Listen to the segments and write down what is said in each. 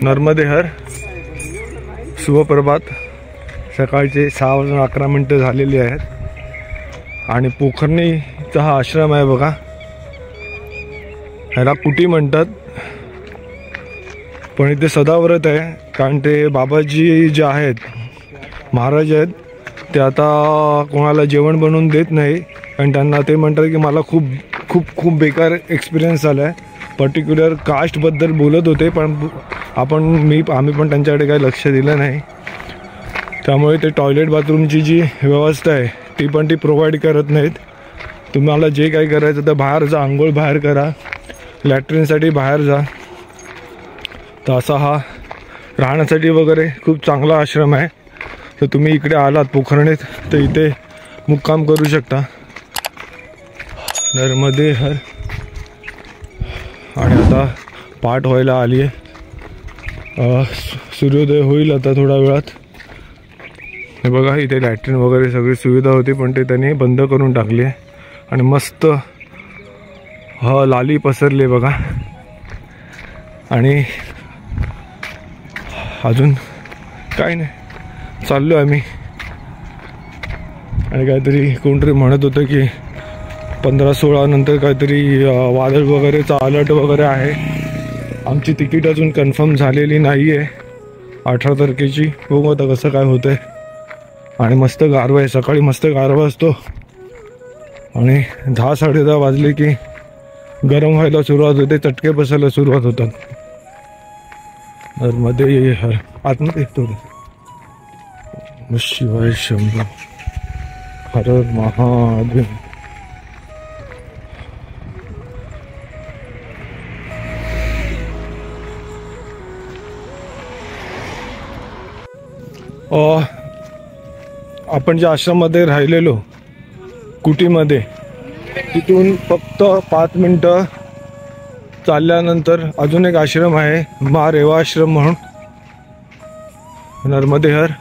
नर्मदेहर शुभप्रभात. सकाळचे 6:11 झालेली आहेत आणि पोखरणीचा हा आश्रम आहे बघा. ह्याला कुटी म्हणतात, पण इथे सदाव्रत आहे. कारण ते बाबाजी जे आहेत, महाराज आहेत, ते आता कोणाला जेवण बनवून देत नाही. कारण त्यांना ते म्हणतात की मला खूप खूप खूप बेकार एक्सपिरियन्स झाला आहे. पर्टिक्युलर कास्टबद्दल बोलत होते, पण आम्ही पण त्यांच्याकडे काही लक्ष दिलं नाही. त्यामुळे ते टॉयलेट बाथरूमची जी व्यवस्था आहे ती प्रोव्हाइड करत नाहीत. तुम्हाला जे काही करायचं तर बाहेर जा, आंघोळ बाहेर करा, लॅट्रिनसाठी बाहेर जा. तर असा हा राहण्यासाठी वगैरे खूप चांगला आश्रम आहे. तर तुम्ही इकडे आलात पोखरणीत तर इथे मुक्काम करू शकता. नर्मदेहर. आणि आता पाठ व्हायला आली आहे. सूर्योदय होईल आता थोड्या वेळात. हे बघा, इथे लॅट्रिन वगैरे सगळी सुविधा होती, पण ते त्यांनी बंद करून टाकली आहे. आणि मस्त लाली पसरली बघा. आणि अजून काय नाही, चाललो आम्ही. आणि काहीतरी कोणतरी म्हणत होतं की 15-16 नंतर काहीतरी वादळ वगैरेचा अलर्ट वगैरे आहे. आमची तिकीट अजून कन्फर्म झालेली नाही आहे 18 तारखेची. बघू आता कसं काय होतं आहे. आणि मस्त गारवा आहे, सकाळी मस्त गारवा असतो आणि 10-10:30 वाजले की गरम व्हायला सुरुवात होते, चटके बसायला सुरुवात होतात. नर्मदे आतमध्ये थोडं. शिवाय शंभू हर महादेव. आपण ज्या आश्रममध्ये राहिलेलो कुटीमध्ये, तिथून फक्त 5 मिनटं चालल्यानंतर अजून एक आश्रम आहे, मा रेवा आश्रम म्हणून, नर्मदेहर.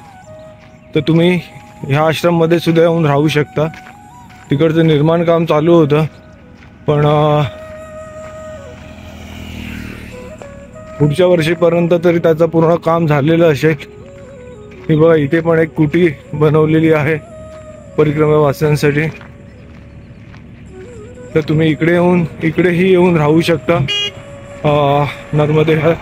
तर तुम्ही ह्या आश्रममध्ये सुद्धा येऊन राहू शकता. तिकडचं निर्माण काम चालू होतं, पण पुढच्या वर्षीपर्यंत तरी त्याचं पूर्ण काम झालेलं असेल. हे बघा, इथे पण एक कुटी बनवलेली आहे परिक्रमावासियांसाठी. तर तुम्ही इकडेही येऊन राहू शकता नर्मदेहर.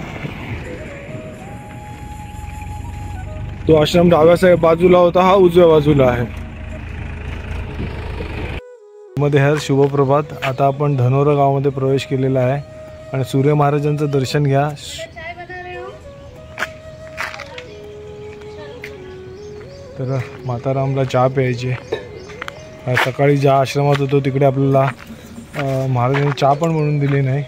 तो आश्रम डाव्या बाजूला होता, हा उजव्या बाजूला आहे. नर्मदेहर शुभप्रभात. आता आपण धनोरा गावामध्ये प्रवेश केलेला आहे आणि सूर्य महाराजांचं दर्शन घ्या. तर मातारामला चहा प्यायची. सकाळी ज्या आश्रमात होतो तिकडे आपल्याला महाराजांनी चहा पण म्हणून दिली नाही.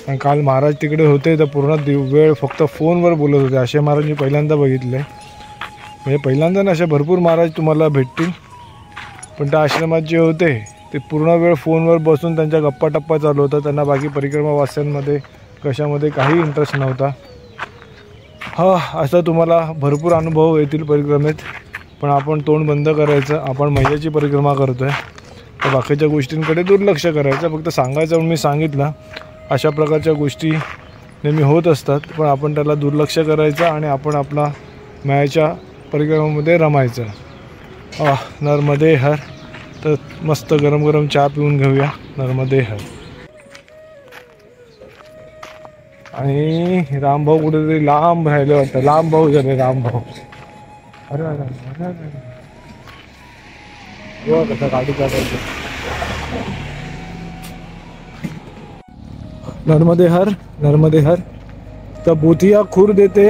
आणि काल महाराज तिकडे होते तर पूर्ण वेळ फक्त फोनवर बोलत होते. असे महाराज मी पहिल्यांदा बघितले. म्हणजे पहिल्यांदा ना, असे भरपूर महाराज तुम्हाला भेटतील, पण त्या आश्रमात जे होते ते पूर्ण वेळ फोनवर बसून त्यांच्या गप्पा टप्पा चालू होता. त्यांना बाकी परिक्रमावासियांमध्ये कशामध्ये काही इंटरेस्ट नव्हता. असा तुम्हाला भरपूर अनुभव येतील परिक्रमेत, पण आपण तोंड बंद करायचं. आपण मैयाची परिक्रमा करतो आहे, तर बाकीच्या गोष्टींकडे दुर्लक्ष करायचं. फक्त सांगायचं म्हणून मी सांगितलं. अशा प्रकारच्या गोष्टी नेहमी होत असतात, पण आपण त्याला दुर्लक्ष करायचं आणि आपण आपला मायाच्या परिक्रमामध्ये रमायचं. नर्मदेहर. तर मस्त गरम गरम चहा पिऊन घेऊया नर्मदेहर. आणि रामभाऊ कुठेतरी लांब राहिले वाटतं. लांब भाऊ झाले, रामभाऊ. अरे कसं गाडी काढायचं. नर्मदेहर. तर बोथिया खुर्द येथे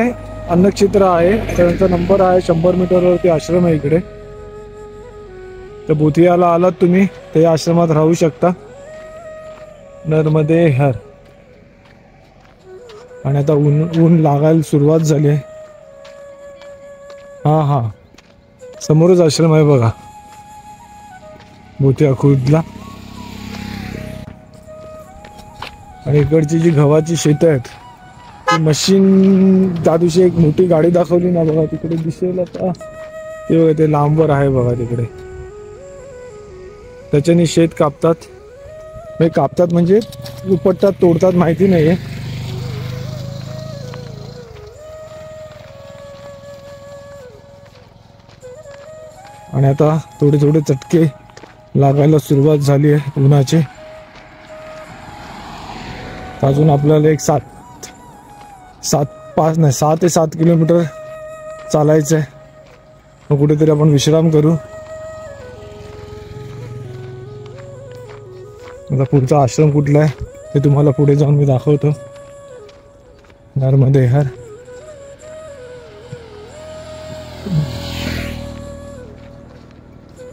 अन्नक्षेत्र आहे. त्यांचा नंबर आहे 100 मीटरवरती आश्रम आहे इकडे. तर बोथियाला आलात तुम्ही तर या आश्रमात राहू शकता. नर्मदेहर. आणि आता ऊन लागायला सुरुवात झाली आहे. हा समोरच आश्रम आहे बघा बोथिया खुर्दला. आणि इकडची जी गव्हाची शेतं आहेत ती मशीन, त्या दिवशी एक मोठी गाडी दाखवली ना बघा, तिकडे दिसेल आता ते बघा, ते लांबवर आहे बघा तिकडे. त्याच्याने शेत कापतात. म्हणजे उपटतात, तोडतात माहिती नाही आहे. आणि आता थोडे थोडे चटके लागायला सुरुवात झाली आहे उन्हाची. अजून आपल्याला एक 6 ते 7 किलोमीटर चालायचं आहे. मग कुठेतरी आपण विश्राम करू. आता पुढचा आश्रम कुठला आहे ते तुम्हाला पुढे जाऊन मी दाखवतो. नर्मदे हर.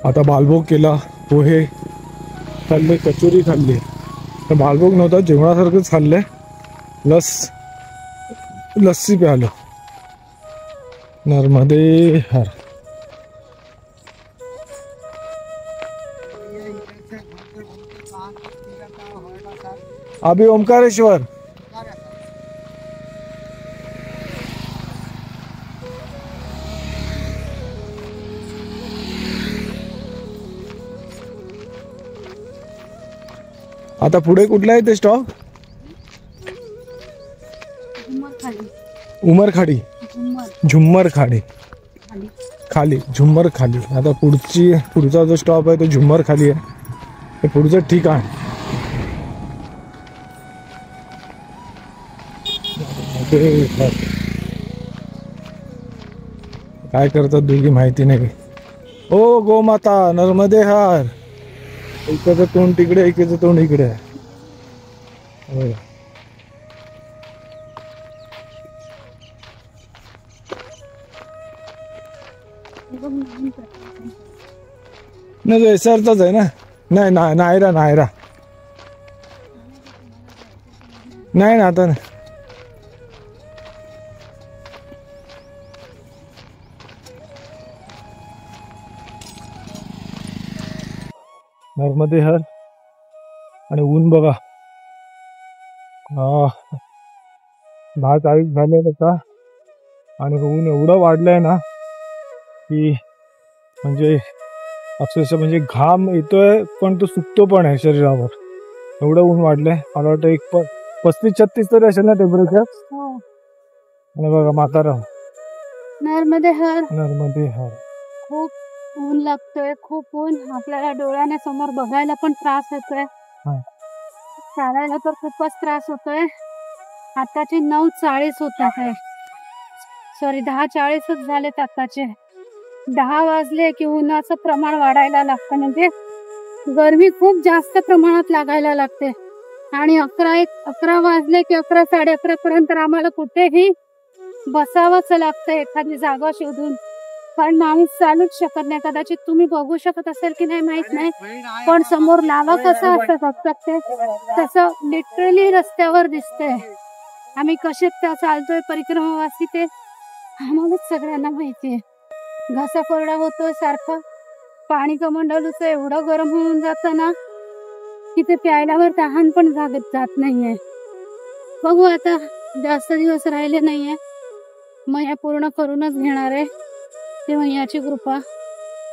आता बालभोग केला, पोहे खाल्ले, कचोरी खाल्ली. तर बालभोग नव्हता, जेवणासारखंच खाल्ले, प्लस लस्सी प्यालो. नर्मदे हर. अभी ओमकारेश्वर. आता पुढे कुठला आहे ते स्टॉप? उमरखाडी. झुम्मर खाडी खाली, झुम्मर खाली. आता पुढचा जो स्टॉप आहे तो झुम्मर खाली आहे. हे पुढचं ठिकाण. काय करतात दोघी माहिती नाही. ओ गोमाता नर्मदे हार. एकाचं तोंड तिकडे, एकाचं तोंड इकडे आहे. नाही सरचाच आहे ना. नाही नायरा नाही ना आता. नर्मदे हर. आणि ऊन बघा, 10:40 झाले आता. आणि ऊन एवढं वाढलंय ना की म्हणजे अक्षरशः म्हणजे घाम येतोय पण तो सुकतो पण आहे शरीरावर. एवढं ऊन वाढलंय. मला वाटतं एक 35-36 तरी असेल ना टेम्परेचर. आणि बघा म्हातारा. नर्मदे हर. नर्मदे हर. खूप ऊन लागतोय, खूप ऊन. आपल्याला डोळ्याने समोर बघायला पण त्रास होतोय, चालायला तर खूपच त्रास होतोय. आताचे 9:40 होत आहे. सॉरी 10:40च झालेत आताचे. 10 वाजले की उन्हाचं प्रमाण वाढायला लागतं. म्हणजे गरमी खूप जास्त प्रमाणात लागायला लागते. आणि 11 वाजले की 11, 11:30 पर्यंत आम्हाला कुठेही बसावंच लागतं, एखादी जागा शोधून. कारण आम्ही चालूच शकत नाही. कदाचित तुम्ही बघू शकत असेल की नाही माहित नाही, पण समोर लावा कसं असतं फक्त तसं लिटरली रस्त्यावर दिसतंय. आम्ही कसे चालतोय परिक्रमावासी ते आम्हालाच सगळ्यांना माहितीये. घसा कोरडा होतोय सारखं. पाणी कमंडलूचं एवढं गरम होऊन जातं ना की ते प्यायल्यावर तहान पण जात नाहीये. बघू आता, जास्त दिवस राहिले नाहीये. मैया पूर्ण करूनच घेणार आहे. ते मैयाची कृपा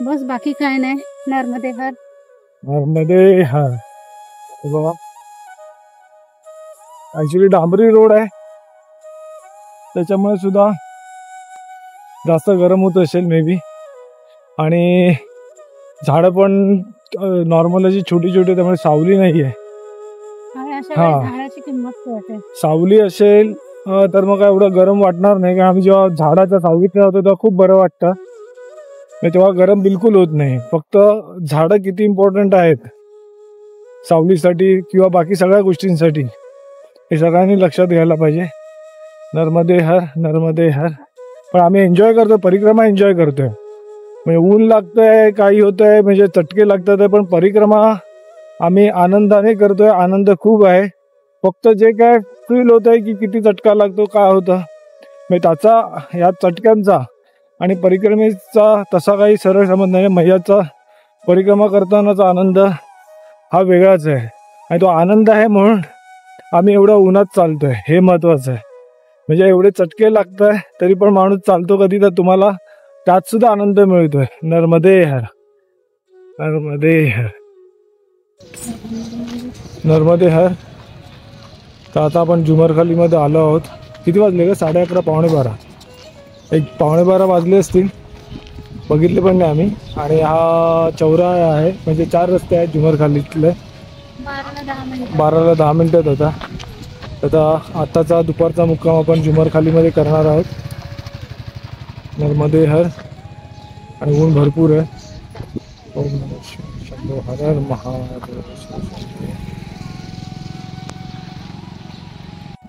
बस, बाकी काय नाही. नर्मदे हर. नर्मदे हर. बघा ऍक्च्युली डांबरी रोड आहे, त्याच्यामुळे सुद्धा जास्त गरम होत असेल मे बी. आणि झाडं पण नॉर्मल अशी छोटी छोटी, त्यामुळे सावली नाहीये. झाडाची किंमत कळते. सावली असेल तर मग काय एवढं गरम वाटणार नाही. कारण आम्ही जेव्हा झाडाच्या सावलीत राहतो तेव्हा खूप बरं वाटतं. तेव्हा गरम बिलकुल होत नाही. फक्त झाडं किती इम्पॉर्टंट आहेत सावलीसाठी किंवा बाकी सगळ्या गोष्टींसाठी हे सगळ्यांनी लक्षात घ्यायला पाहिजे. नर्मदे हर. नर्मदे हर. पण आम्ही एन्जॉय करतोय, परिक्रमा एन्जॉय करतोय. म्हणजे ऊन लागतंय, काही होतंय, म्हणजे चटके लागतात, पण परिक्रमा आम्ही आनंदाने करतोय. आनंद खूप आहे. फक्त जे काय फील होत आहे की किती चटका लागतो, काय होतं, म्हणजे त्याचा या चटक्यांचा आणि परिक्रमेचा तसा काही सरळ संबंध नाही. मैयाचा परिक्रमा करतानाचा आनंद हा वेगळाच आहे. आणि तो आनंद आहे म्हणून आम्ही एवढा उन्हात चालतोय, हे महत्त्वाचं आहे. म्हणजे एवढे चटके लागतंय तरी पण माणूस चालतो कधी, तर तुम्हाला त्यात सुद्धा आनंद मिळतोय. नर्मदे हर. नर्मदे हर. नर्मदे हर. तर आता आपण झुमरखालीमध्ये आलो आहोत. किती वाजले का? 11:30 पावणे 12. एक 11:15 वाजले असतील. बघितले पण नाही आम्ही. आणि हा चौरा आहे, म्हणजे 4 रस्ते आहेत जुमरखालीतले. 12ला 10 मिनिटात होता. आता आताचा दुपारचा मुक्काम आपण जुमरखालीमध्ये करणार आहोत. नर्मदे हर. आणि ऊन भरपूर आहे. ओम नमः शिवाय. शंभो हर हर महादेव.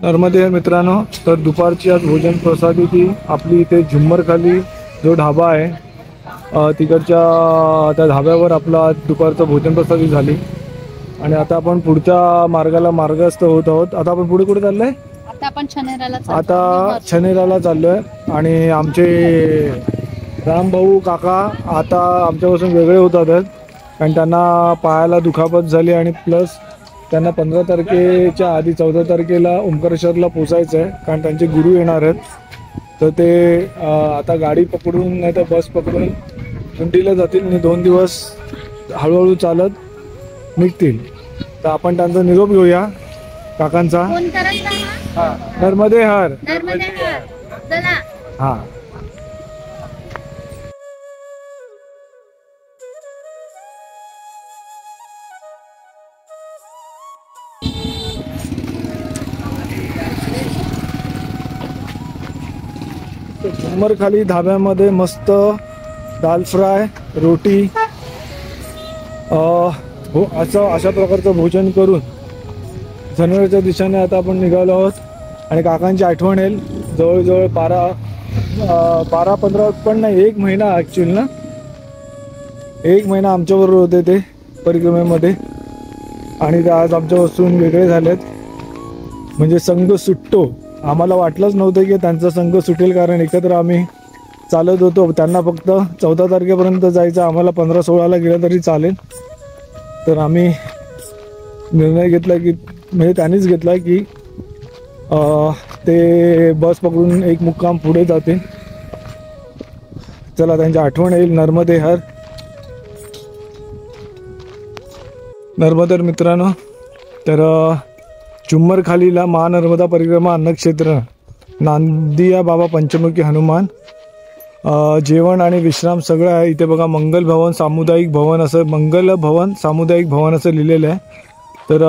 नर्मदे हर मित्रांनो. तर दुपारची आज भोजन प्रसादी ती आपली इथे जुम्मरखाली जो ढाबा आहे तिकडच्या त्या ढाब्यावर आपला दुपारचं भोजन प्रसादी झाली. आणि आता आपण पुढच्या मार्गाला मार्गस्थ होत आहोत. आता आपण पुढे कुठे चाललोय? आता आपण छनेराला चाललोय. आणि आमचे रामभाऊ काका आता आमच्यापासून वेगळे होतात, कारण त्यांना पायाला दुखापत झाली आणि प्लस त्यांना 15 तारखेच्या आधी 14 तारखेला ओंकारेश्वरला पोचायचं आहे, कारण त्यांचे गुरु येणार आहेत. तर ते आता गाडी पकडून नाही तर बस पकडून कुंडीला जातील आणि 2 दिवस हळूहळू चालत निघतील. तर आपण त्यांचा निरोप घेऊया काकांचा. नर्मदे हर. हा. जुम्मरखाली धाब्यामध्ये मस्त दाल फ्राय, रोटी हो अशा प्रकारचं भोजन करून झनवरच्या दिशेने आता आपण निघालो आहोत. आणि काकांची आठवण येईल. जवळजवळ 12-15 पण नाही, 1 महिना ॲक्च्युअली ना, 1 महिना आमच्याबरोबर होते ते परिक्रमेमध्ये. आणि ते आज आमच्यापासून वेगळे झालेत, म्हणजे संघ सुटतो. आम्हाला वाटलंच नव्हतं की त्यांचा संघ सुटेल, कारण एकत्र आम्ही चालत होतो. त्यांना फक्त 14 तारखेपर्यंत जायचं, आम्हाला 15-16ला गेलं तरी चालेल. तर आम्ही निर्णय घेतला की, म्हणजे त्यांनीच घेतला की ते बस पकडून एक मुक्काम पुढे जातील. चला, त्यांची आठवण येईल. नर्मदे हर. नर्मदे मित्रांनो. तर जुम्मरखालीला महानर्मदा परिक्रमा अन्नक्षेत्र, नांदिया बाबा पंचमुखी हनुमान, जेवण आणि विश्राम सगळं आहे इथे. बघा, मंगल भवन सामुदायिक भवन असं लिहिलेलं आहे. तर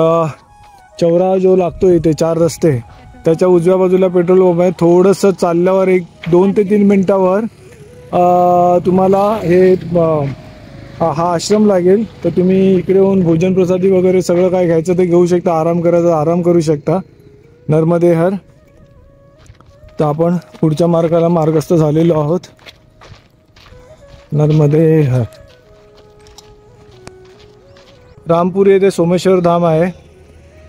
चौरा जो लागतो इथे 4 रस्ते, त्याच्या उजव्या बाजूला पेट्रोल पंप आहे. थोडंसं चालल्यावर 2 ते 3 मिनटावर तुम्हाला हे हा आश्रम लागेल. तर तुम्ही इकडे येऊन भोजन प्रसादी वगैरे सगळं काय घ्यायचं ते घेऊ शकता, आराम करायचा आराम करू शकता. नर्मदे हर. तर आपण पुढच्या मार्गाला मार्गस्थ झालेलो आहोत. नर्मदे हर. रामपूर येथे सोमेश्वर धाम आहे,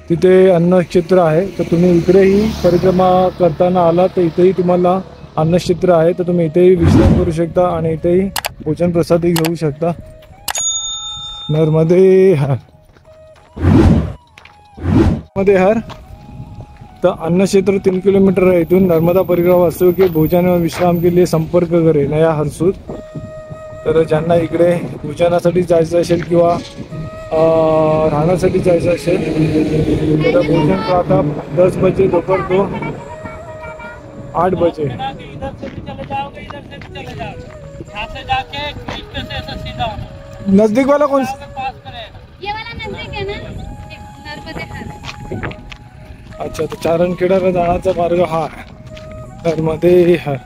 तिथे अन्नक्षेत्र आहे. तर तुम्ही इकडेही परिक्रमा करताना आला तर इथेही तुम्हाला अन्नक्षेत्र आहे. तर तुम्ही इथेही विश्राम करू शकता आणि इथेही भोजन प्रसादी घेऊ शकता. नर्मदे हर. नर्मदे हर. तर अन्नक्षेत्र 3 किलोमीटर है इथून. नर्मदा परिक्रमा वास्तव के भोजन व विश्राम के लिए संपर्क करे नया हरसूद. तर ज्यांना इकडे भोजनासाठी जायचं असेल किंवा राहण्यासाठी जायचं असेल तर भोजन प्रातः 10 बजे, दोपहर को 8 बजे. नजदीक वाला कौन सा? ये वाला नजदीक है ना, नर्मदे हर. अच्छा, तर चारणखेडाला जाण्याचा मार्ग हा आहे. नर्मदे हर.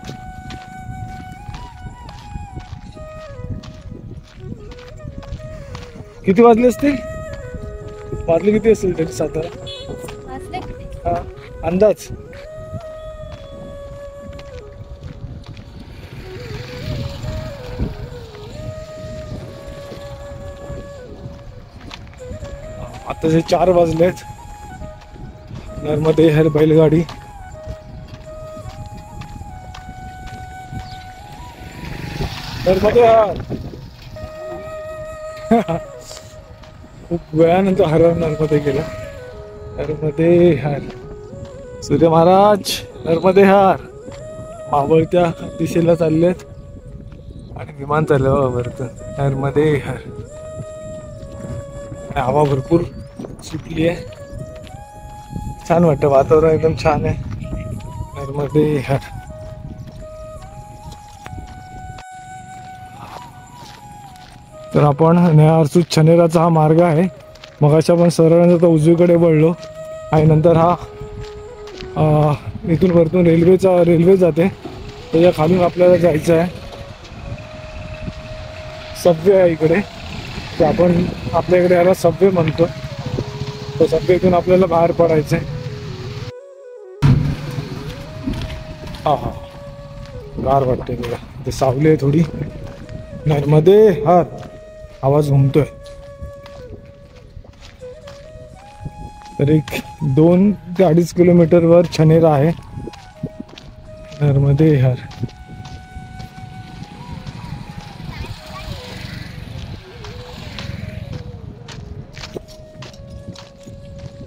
किती वाजले असतील? वाजले किती असेल तरी साधारण? हा, अंदाज? आता जे 4 वाजलेत. नर्मदे हर बैलगाडी. नर्मदे हर. खूप वेळानंतर हर नर्मदे गेला. नर्मदे हर. सूर्य महाराज नर्मदे हर. मावळत्या दिशेला चाललेत आणि विमान चाललं वरतं. नर्मदे हर. हवा भरपूर सुटली आहे. छान वाटतं, वातावरण एकदम छान आहे. नर्मदे हर. तर आपण नया अर्सूत छनेराचा हा मार्ग आहे. मग अशा पण सरळ आता उजवीकडे वळलो आणि नंतर हा इथून वरतून रेल्वे जाते. त्याच्या खालून आपल्याला जायचं आहे. सबवे आहे इकडे, ते आपण आपल्याकडे याला सबवे म्हणतो. तो सबवेतून आपल्याला बाहेर पडायचं आहे. हा गार वाटते तुला, ते सावली आहे थोडी. नर्मदे हर आवाज घुमतोय. तर एक 2 ते 2.5 किलोमीटरवर छनेरा आहे. नर्मदे हर.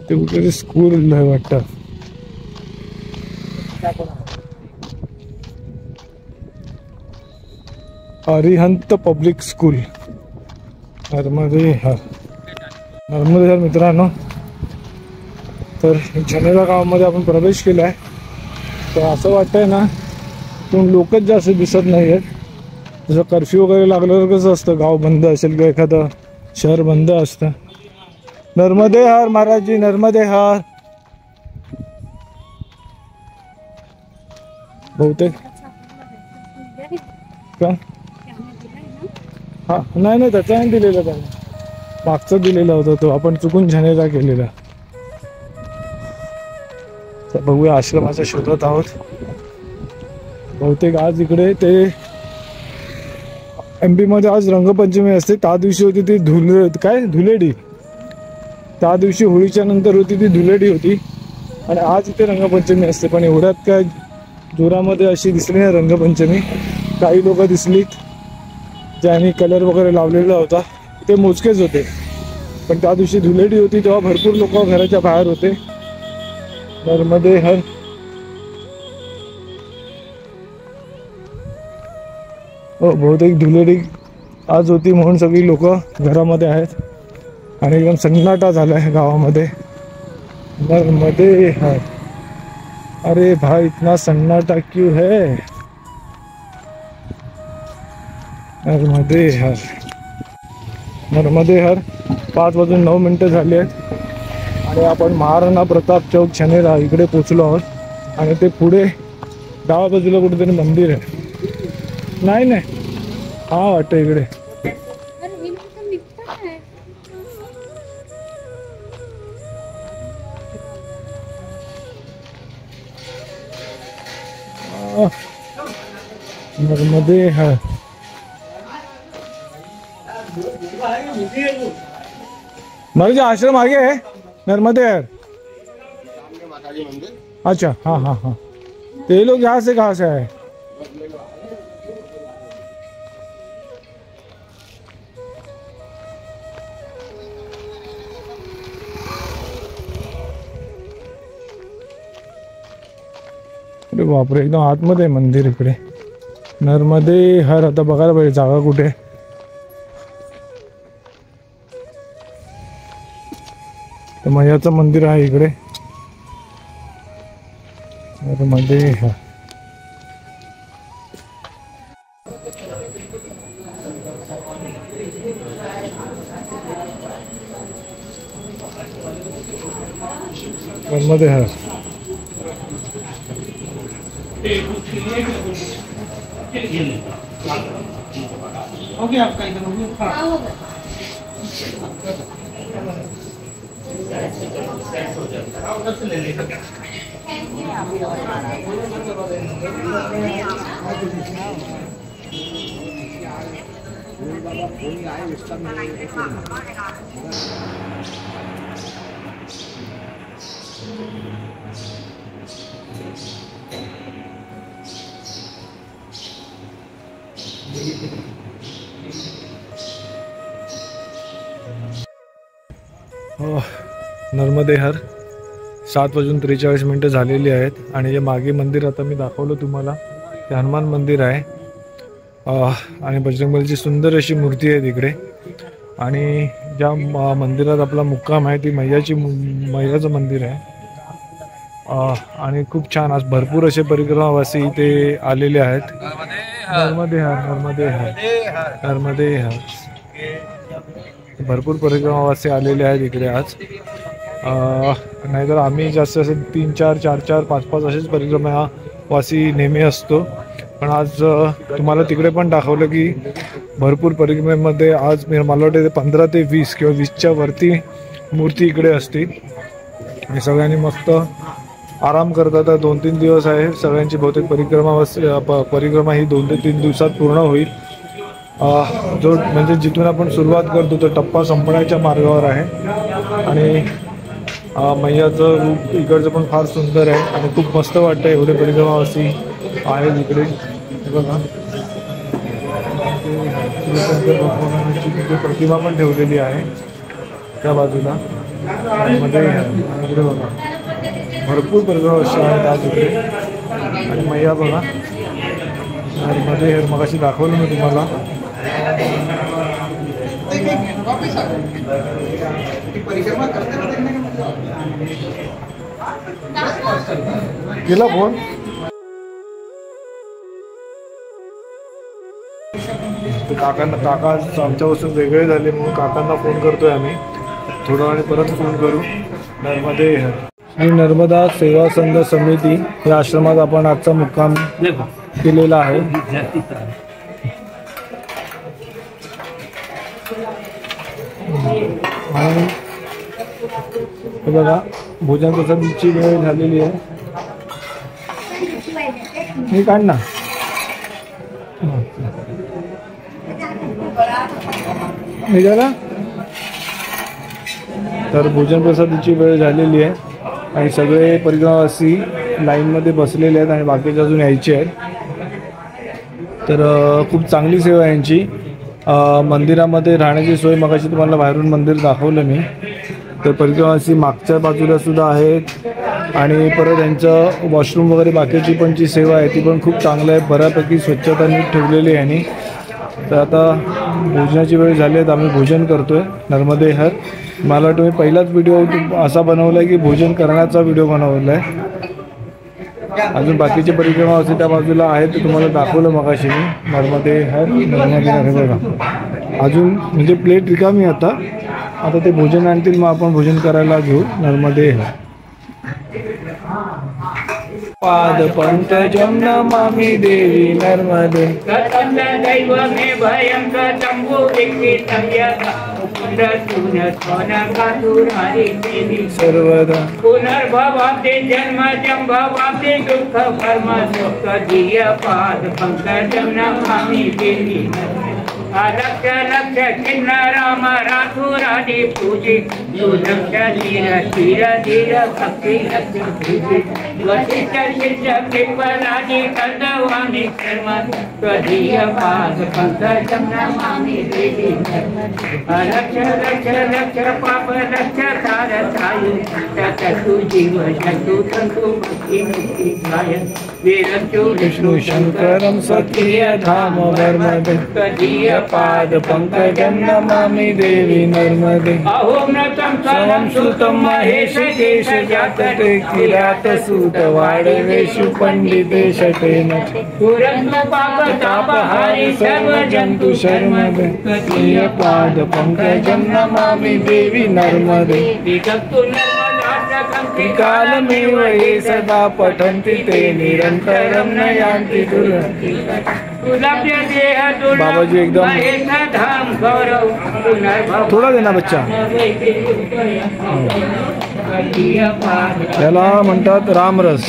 ते कुठे स्कूल आहे वाटतं. अरिहंत पब्लिक स्कूल नर्मदे हर. नर्मदे हर मित्रांनो, तर छनेरा गावामध्ये आपण प्रवेश केला आहे. तर असं वाटतंय ना, पण लोकच जास्त दिसत नाही आहेत. जसं कर्फ्यू वगैरे लागल्यावर कसं असतं, गाव बंद असेल किंवा एखादं शहर बंद असतं. नर्मदे हर महाराजजी, नर्मदे हर. बहुतेक का हा नाही त्याचा नाही दिलेला, त्याने मागचं दिलेला होता. तो आपण चुकून छनेरा केलेला. तर बघूया, आश्रमाच्या शोधात आहोत. बहुतेक आज इकडे ते MP मध्ये आज रंगपंचमी असते. त्या दिवशी होती ती धुलेडी. त्या दिवशी होळीच्या नंतर होती ती धुलेडी होती. आणि आज इथे रंगपंचमी असते. पण एवढ्यात काय जोरामध्ये अशी दिसली नाही रंगपंचमी. काही लोक दिसलीत ज्यांनी कलर वगैरे लावलेला होता, ते मोजकेच होते. पण त्या दिवशी धुलेडी होती तेव्हा भरपूर लोक घराच्या बाहेर होते. नर्मदे हर. हो, बहुतेक धुलेडी आज होती म्हणून सगळी लोक घरामध्ये आहेत आणि एकदम सन्नाटा झाला आहे गावामध्ये. नर्मदे हर. अरे भाई, इतना सन्नाटा क्यों है? नर्मदे हर. नर्मदे हर. 5:09 झाली आहेत आणि आपण महाराणा प्रताप चौक छनेरा इकडे पोचलो आहोत. आणि ते पुढे डाव्या बाजूला कुठेतरी मंदिर आहे. नाही हा वाटतं इकडे. नर्मदे हर. महाराज आश्रम आगे है नर्मदे हर. अच्छा हाँ. तो ये लोग यहाँ से कहाँ से आए? अरे बापरे, एकदम आतमध्ये मंदिर इकडे. नर्मदे हर. आता बघायला पाहिजे जागा कुठे. तर मैयाचं मंदिर आहे इकडे. नर्मदे हर. नर्मदे हर. ओके, आपका इधर हो गया. नर्मदे हर. 7:43 झालेली आहेत. आणि जे मागे मंदिर आता मी दाखवलं तुम्हाला, ते हनुमान मंदिर आहे. आणि बजरंगबलीची सुंदर अशी मूर्ती आहे तिकडे. आणि ज्या मंदिरात आपला मुक्काम आहे ती मैयाचं मंदिर आहे. आणि खूप छान आज भरपूर असे परिक्रमावासी इथे आलेले आहेत. नर्मदे हर. नर्मदे हर. नर्मदे हर. भरपूर परिक्रमावासी आलेले आहेत इकडे आज. नाहीतर आम्ही जास्त असे 3-4, 4-4, 5-5 असेच परिक्रमावासी नेहमी असतो. पण आज तुम्हाला तिकडे पण दाखवलं की भरपूर परिक्रमेमध्ये आज मला वाटते 15 ते 20 किंवा 20च्या वरती मूर्ती इकडे असतील. आणि सगळ्यांनी मस्त आराम करतात. 2-3 दिवस आहे सगळ्यांची बहुतेक परिक्रमा ही 2 ते 3 दिवसात पूर्ण होईल. जो म्हणजे जिथून आपण सुरुवात करतो तो टप्पा संपण्याच्या मार्गावर आहे. आणि मैयाचं रूप इकडचं पण फार सुंदर आहे आणि खूप मस्त वाटतं. एवढे परिक्रमावासी आहेत इकडे. हे बघा शिवशंकर भगवानाची तिथे प्रतिमा पण ठेवलेली आहे त्या बाजूला मध्ये. इकडे बघा भरपूर परिक्रमावासी आहेत आज इकडे. आणि मैया बघा आणि मध्ये मगाशी दाखवलं मी तुम्हाला. गेला फोन. काका आमच्यापासून वेगळे झाले म्हणून काकांना फोन करतोय आम्ही. थोड्या वेळाने परत फोन करू. नर्मदे आणि नर्मदा सेवा संघ समिती या आश्रमात आपण आजचा मुक्काम केलेला आहे. आणि बघा भोजन प्रसादची वेळ झालेली आहे. मी काढ ना. झाला तर भोजन प्रसादीची वेळ झालेली आहे आणि सगळे परिक्रमावासी लाईनमध्ये बसलेले आहेत आणि बाकीचे अजून यायचे आहेत. तर खूप चांगली सेवा आहे यांची. मंदिरामध्ये राहण्याची सोय मगाशी तुम्हाला बाहेरून मंदिर दाखवलं मी. तर परिक्रमावासी मागच्या बाजूला सुद्धा आहेत आणि परत यांचं वॉशरूम वगैरे बाकीची पण जी सेवा आहे ती पण खूप चांगलं आहे. बऱ्यापैकी स्वच्छता नीट ठेवलेली आहे यांनी. तर आता भोजनाची वेळ झाली आहे. आम्ही भोजन करतोय नर्मदे हर. मला वाटतं मी पहिलाच व्हिडिओ असा बनवला आहे की भोजन करण्याचा व्हिडिओ बनवला आहे. अजून बाकीचे परिक्रमावासी त्या बाजूला आहेत ते तुम्हाला दाखवलं मगाशी मी. नर्मदे हर नर्मदे हर बघा अजून म्हणजे प्लेट रिकामी आता ते भोजन आणतील मग आपण भोजन करायला घेऊ. नर्मदे हर. पाद पंकजं नमामि देवी नर्मदे. सर्वदा पुनर्भवाब्दे जन्मजं भवाब्दे दुःख कर्म दुःख धीय पाद पंकजं नमामि देवी. लक्ष लक्ष चिन्ह राम राधुरादि पूजे सुलक्ष धीर धीर धीर भक्ति लक्ष पूजे. वशिष्ठ शिष्य पिप्पलादि कंदवानि कर्म त्वदीय पाद पंकजं नमामि देवी. लक्ष लक्ष लक्ष पाप लक्ष सार सायु चतु जीव चतु तंतु भक्ति मुक्ति गाय. वीरचु विष्णु शंकरं सत्य धाम वर्मदे. त्वदीय पाद पंकजं नमामि देवी नर्मदे. अहोमृतं कलं सुतं महेश केश जातते किरात सूत वाडवेषु पंडिते शतेन. तुरंत पाप तापहारी सर्व जंतु शर्मदे. त्वदीय पाद पंकजं नमामि देवी नर्मदे. विगतो नर्मदाशकं कालमेव ये सदा पठन्ति ते निरन्तरं न यान्ति दुर्गति. बाबाजी एकदम थोड़ा देना बच्चा. त्याला म्हणतात रामरस.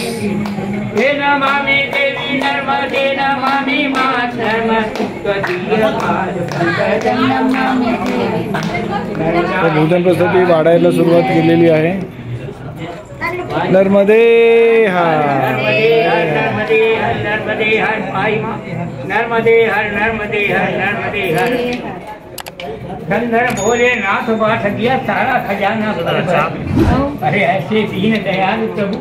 हे नमामि देवी नर्मदे नमामि मां भोजन प्रसादी वाढायला सुरुवात केलेली आहे. नर्मदे हर नर्मदे हर नर्मदे हर पाई मां. नर्मदे हर नर्मदे हर नर्मदे हर. धनधर भोलेनाथ बांट दिया सारा खजाना. अरे ऐसे दीन दयाल प्रभु.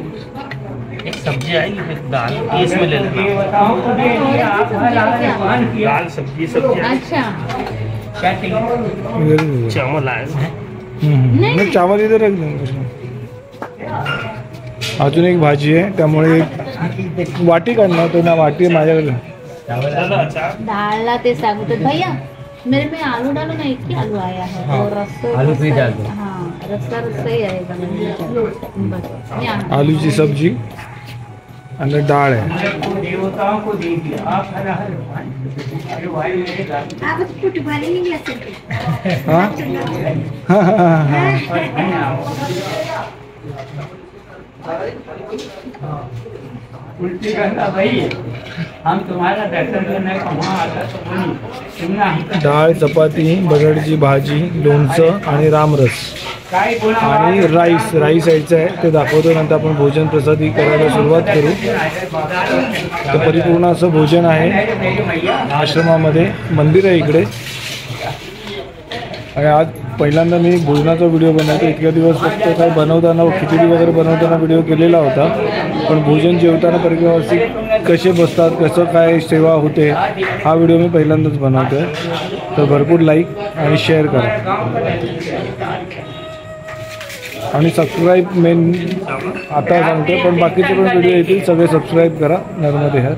एक सब्जी आएगी फिर दाल इसमें ले लेना. देवताओं को दे दिया आप भगवान की दाल सब्जी अच्छा क्या चाहिए. चावल आए हैं. नाही चावल इथे रख देंगे. अजून एक भाजी आहे त्यामुळे वाटी काढणार तो ना. वाटी माझ्याकडे डाळला ते सांगतात भैया मेरे में आलू डालो ना, एक ही आलू आया है। हाँ, और रस्सा आलू भी डाल दो। हाँ, रस्सा ही आएगा। बस यहाँ आलूची सब्जी आणि डाळ आहे. देवताओं को दे दिया आप हर हर अरे भाई मेरे घर आप कुछ वाली नहीं ले सकते। हा हा हा हा. उल्टी करना भाई हम तुम्हारा दर्शन करने का वहाँ आता तो बोली सुनना डाळ, चपाती, बटाट्याची भाजी, लोणचं आणि रामरस काय बोला आणि राईस यायचं आहे ते दाखवतो. नंतर आपण भोजन प्रसादी करायला सुरुवात करू. तर परिपूर्ण असं भोजन आहे आश्रमामध्ये. मंदिर आहे इकडे. आणि आज पहिल्यांदा मी भोजनाचा व्हिडिओ बनवतो. इतक्या दिवस फक्त काय बनवताना खिचडी वगैरे बनवताना व्हिडिओ केलेला होता, पण भोजन जेवताना परिक्रमावासी कसे बसतात, कसं काय सेवा होते हा व्हिडिओ मी पहिल्यांदाच बनवतो आहे. तर भरपूर लाईक आणि शेअर करा आणि सबस्क्राईब मेन आता सांगतो, पण बाकीचे पण व्हिडिओ येतील सगळे सबस्क्राईब करा. नर्मदे हर.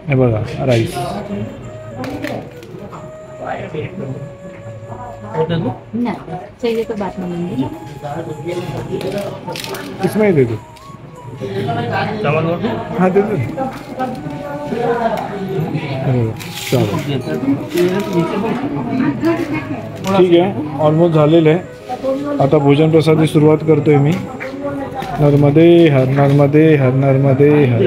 हे बघा राईस. नहीं चाहिए तो बात नहीं। इसमें ही दे दो. चावल और हाँ दे दो. चलो ठीक आहे. ऑलमोस्ट झालेलं आहे. आता भोजन प्रसादी सुरुवात करतोय मी. नर्मदे हर, नर्मदे हर, नर्मदे हर.